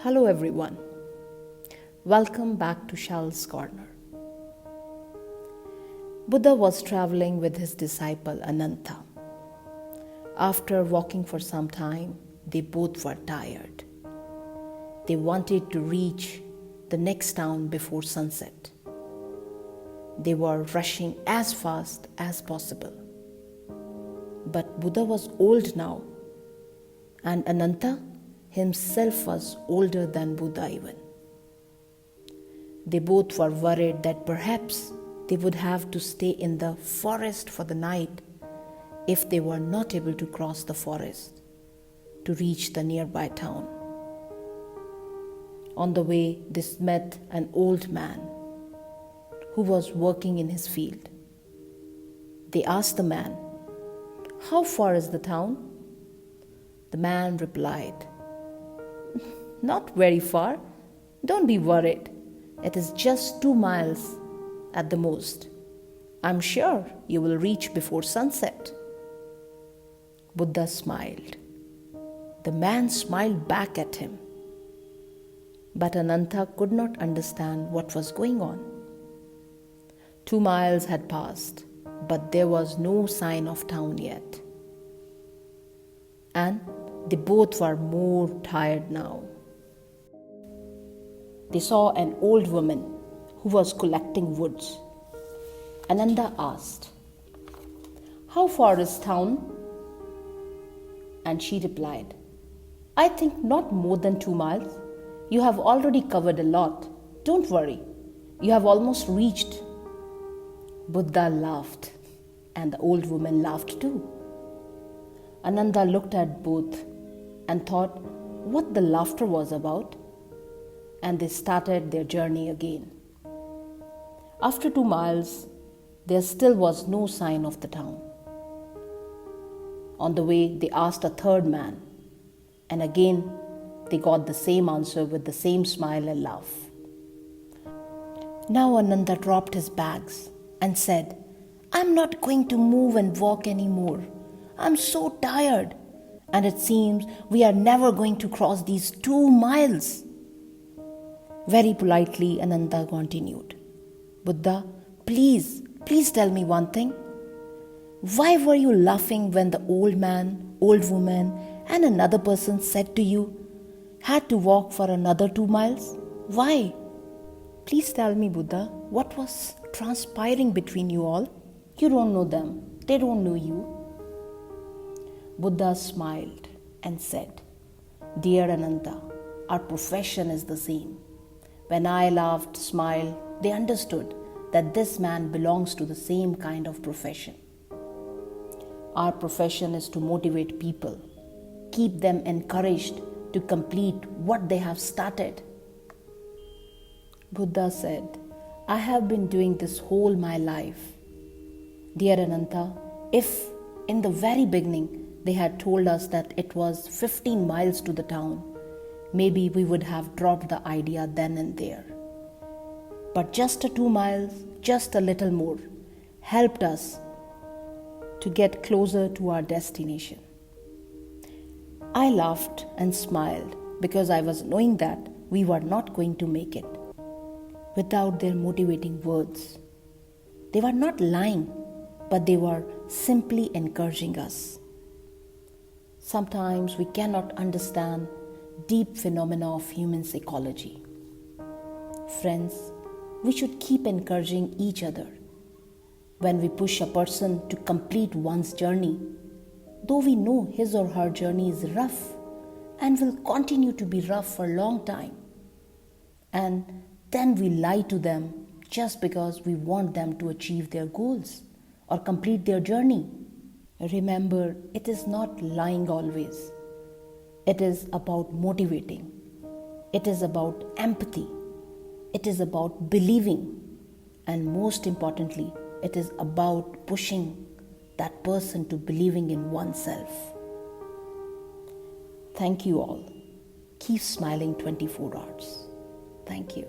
Hello everyone. Welcome back to Shallu's Corner. Budha was traveling with his disciple Ananda. After walking for some time, they both were tired. They wanted to reach the next town before sunset. They were rushing as fast as possible. But Budha was old now, and Ananda himself was older than Budha even. They both were worried that perhaps they would have to stay in the forest for the night if they were not able to cross the forest to reach the nearby town. On the way, they met an old man who was working in his field. They asked the man, "How far is the town?" The man replied, "Not very far. Don't be worried. It is just 2 miles at the most. I'm sure you will reach before sunset." Buddha smiled. The man smiled back at him. But Ananda could not understand what was going on. 2 miles had passed, but there was no sign of town yet. And they both were more tired now. They saw an old woman who was collecting woods. Ananda asked, "How far is town?" And she replied, "I think not more than 2 miles. You have already covered a lot. Don't worry. You have almost reached." Buddha laughed, and the old woman laughed too. Ananda looked at both and thought what the laughter was about, and they started their journey again. After 2 miles, there still was no sign of the town. On the way, they asked a third man, and again they got the same answer with the same smile and laugh. Now Ananda dropped his bags and said, "I'm not going to move and walk anymore. I'm so tired, and it seems we are never going to cross these 2 miles. Very politely, Ananda continued, "Buddha, please tell me one thing. Why were you laughing when the old man, old woman, and another person said to you, had to walk for another 2 miles? Why? Please tell me, Buddha, what was transpiring between you all? You don't know them. They don't know you." Buddha smiled and said, "Dear Ananda, our profession is the same. When I laughed, smiled, they understood that this man belongs to the same kind of profession. Our profession is to motivate people, keep them encouraged to complete what they have started." Buddha said, "I have been doing this whole my life. Dear Ananda, if in the very beginning they had told us that it was 15 miles to the town, maybe we would have dropped the idea then and there. But just a 2 miles, just a little more, helped us to get closer to our destination." I laughed and smiled because I was knowing that we were not going to make it without their motivating words. They were not lying, but they were simply encouraging us. Sometimes we cannot understand deep phenomena of human psychology. Friends, we should keep encouraging each other. When we push a person to complete one's journey, though we know his or her journey is rough and will continue to be rough for a long time, and then we lie to them just because we want them to achieve their goals or complete their journey. Remember, it is not lying always. It is about motivating. It is about empathy. It is about believing. And most importantly, it is about pushing that person to believing in oneself. Thank you all. Keep smiling 24 hours. Thank you.